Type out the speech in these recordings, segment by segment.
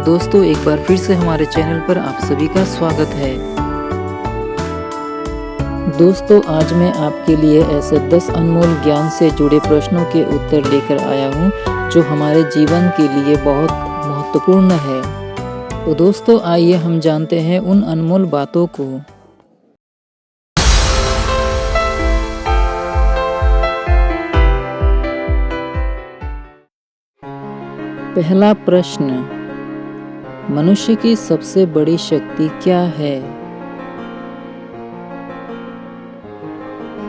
दोस्तों एक बार फिर से हमारे चैनल पर आप सभी का स्वागत है। दोस्तों आज मैं आपके लिए ऐसे 10 अनमोल ज्ञान से जुड़े प्रश्नों के उत्तर लेकर आया हूँ जो हमारे जीवन के लिए बहुत महत्वपूर्ण है। तो दोस्तों आइए हम जानते हैं उन अनमोल बातों को। पहला प्रश्न, मनुष्य की सबसे बड़ी शक्ति क्या है?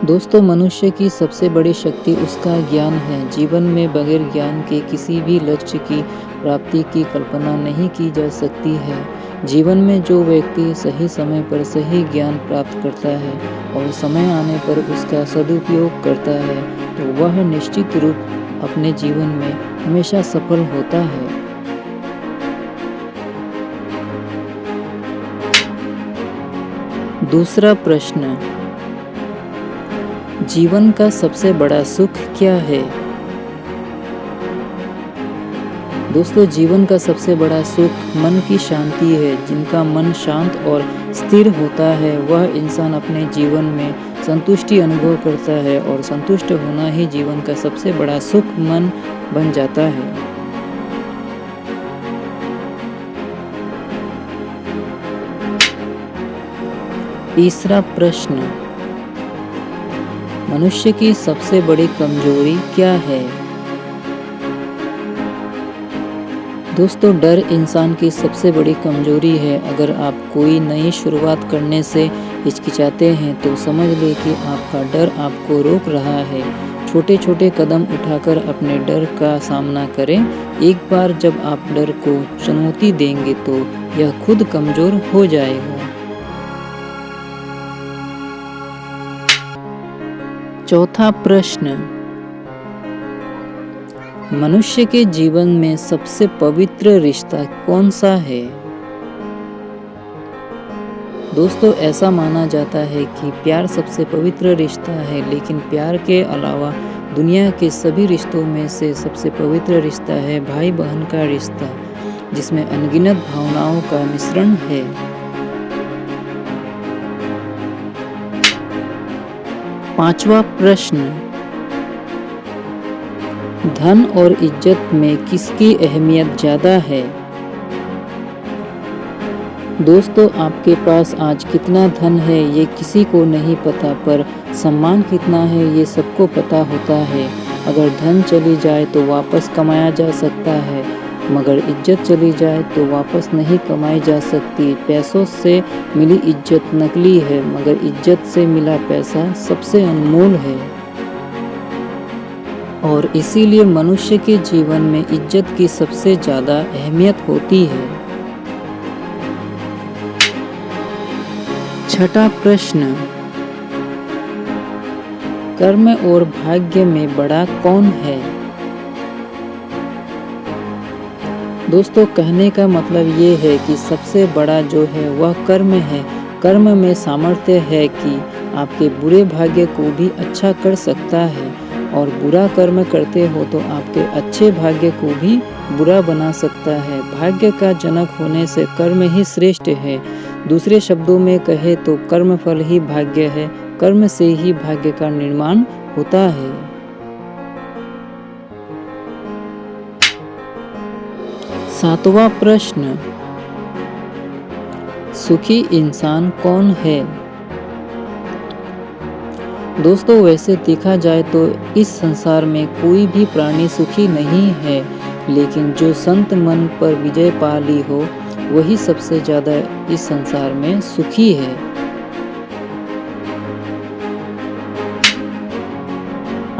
दोस्तों मनुष्य की सबसे बड़ी शक्ति उसका ज्ञान है। जीवन में बगैर ज्ञान के किसी भी लक्ष्य की प्राप्ति की कल्पना नहीं की जा सकती है। जीवन में जो व्यक्ति सही समय पर सही ज्ञान प्राप्त करता है और समय आने पर उसका सदुपयोग करता है तो वह निश्चित रूप अपने जीवन में हमेशा सफल होता है। दूसरा प्रश्न, जीवन का सबसे बड़ा सुख क्या है? दोस्तों जीवन का सबसे बड़ा सुख मन की शांति है। जिनका मन शांत और स्थिर होता है वह इंसान अपने जीवन में संतुष्टि अनुभव करता है और संतुष्ट होना ही जीवन का सबसे बड़ा सुख मन बन जाता है। तीसरा प्रश्न, मनुष्य की सबसे बड़ी कमजोरी क्या है? दोस्तों डर इंसान की सबसे बड़ी कमजोरी है। अगर आप कोई नई शुरुआत करने से हिचकिचाते हैं तो समझ लें कि आपका डर आपको रोक रहा है। छोटे छोटे कदम उठाकर अपने डर का सामना करें। एक बार जब आप डर को चुनौती देंगे तो यह खुद कमजोर हो जाएगा। चौथा प्रश्न, मनुष्य के जीवन में सबसे पवित्र रिश्ता कौन सा है? दोस्तों ऐसा माना जाता है कि प्यार सबसे पवित्र रिश्ता है, लेकिन प्यार के अलावा दुनिया के सभी रिश्तों में से सबसे पवित्र रिश्ता है भाई बहन का रिश्ता, जिसमें अनगिनत भावनाओं का मिश्रण है। पांचवा प्रश्न, धन और इज्जत में किसकी अहमियत ज्यादा है? दोस्तों आपके पास आज कितना धन है ये किसी को नहीं पता, पर सम्मान कितना है ये सबको पता होता है। अगर धन चली जाए तो वापस कमाया जा सकता है, मगर इज्जत चली जाए तो वापस नहीं कमाई जा सकती। पैसों से मिली इज्जत नकली है, मगर इज्जत से मिला पैसा सबसे अनमोल है। और इसीलिए मनुष्य के जीवन में इज्जत की सबसे ज्यादा अहमियत होती है। छठा प्रश्न, कर्म और भाग्य में बड़ा कौन है? दोस्तों कहने का मतलब ये है कि सबसे बड़ा जो है वह कर्म है। कर्म में सामर्थ्य है कि आपके बुरे भाग्य को भी अच्छा कर सकता है, और बुरा कर्म करते हो तो आपके अच्छे भाग्य को भी बुरा बना सकता है। भाग्य का जनक होने से कर्म ही श्रेष्ठ है। दूसरे शब्दों में कहे तो कर्म फल ही भाग्य है। कर्म से ही भाग्य का निर्माण होता है। सातवां प्रश्न, सुखी इंसान कौन है? दोस्तों वैसे देखा जाए तो इस संसार में कोई भी प्राणी सुखी नहीं है, लेकिन जो संत मन पर विजय पा ली हो वही सबसे ज्यादा इस संसार में सुखी है।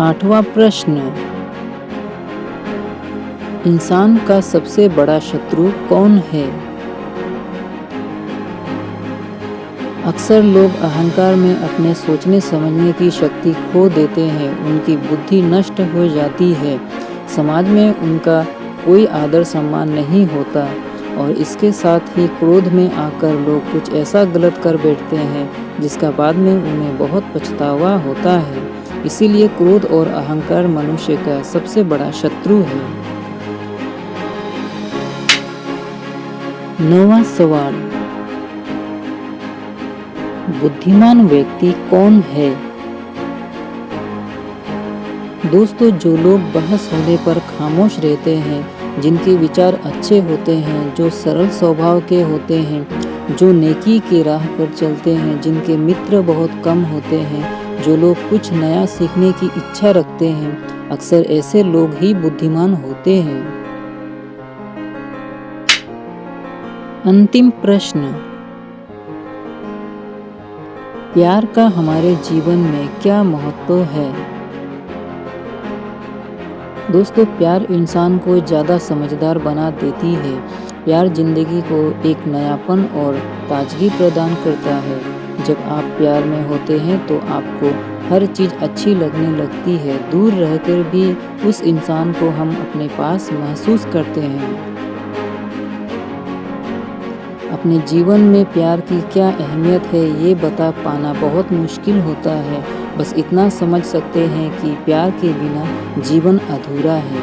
आठवां प्रश्न, इंसान का सबसे बड़ा शत्रु कौन है? अक्सर लोग अहंकार में अपने सोचने समझने की शक्ति खो देते हैं। उनकी बुद्धि नष्ट हो जाती है। समाज में उनका कोई आदर सम्मान नहीं होता, और इसके साथ ही क्रोध में आकर लोग कुछ ऐसा गलत कर बैठते हैं जिसका बाद में उन्हें बहुत पछतावा होता है। इसीलिए क्रोध और अहंकार मनुष्य का सबसे बड़ा शत्रु है। 9वां सवाल, बुद्धिमान व्यक्ति कौन है? दोस्तों, जो लोग बहस होने पर खामोश रहते हैं, जिनके विचार अच्छे होते हैं, जो सरल स्वभाव के होते हैं, जो नेकी की राह पर चलते हैं, जिनके मित्र बहुत कम होते हैं, जो लोग कुछ नया सीखने की इच्छा रखते हैं, अक्सर ऐसे लोग ही बुद्धिमान होते हैं। अंतिम प्रश्न, प्यार का हमारे जीवन में क्या महत्व है? दोस्तों, प्यार इंसान को ज़्यादा समझदार बना देती है। प्यार जिंदगी को एक नयापन और ताजगी प्रदान करता है। जब आप प्यार में होते हैं तो आपको हर चीज़ अच्छी लगने लगती है। दूर रहकर भी उस इंसान को हम अपने पास महसूस करते हैं। अपने जीवन में प्यार की क्या अहमियत है ये बता पाना बहुत मुश्किल होता है। बस इतना समझ सकते हैं कि प्यार के बिना जीवन अधूरा है।